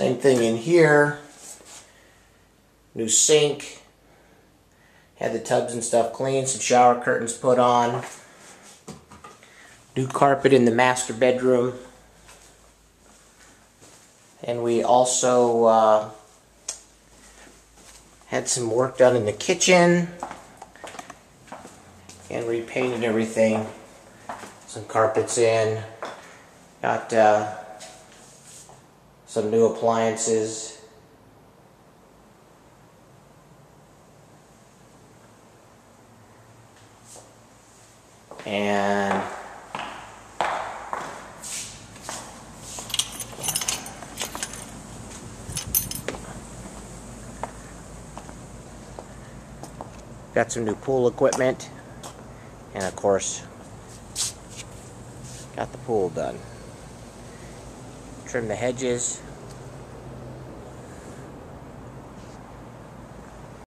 Same thing in here. New sink. Had the tubs and stuff cleaned. Some shower curtains put on. New carpet in the master bedroom. And we also had some work done in the kitchen. And repainted everything. Some carpets in. Got some new appliances. And got some new pool equipment. And of course, got the pool done. Trim the hedges.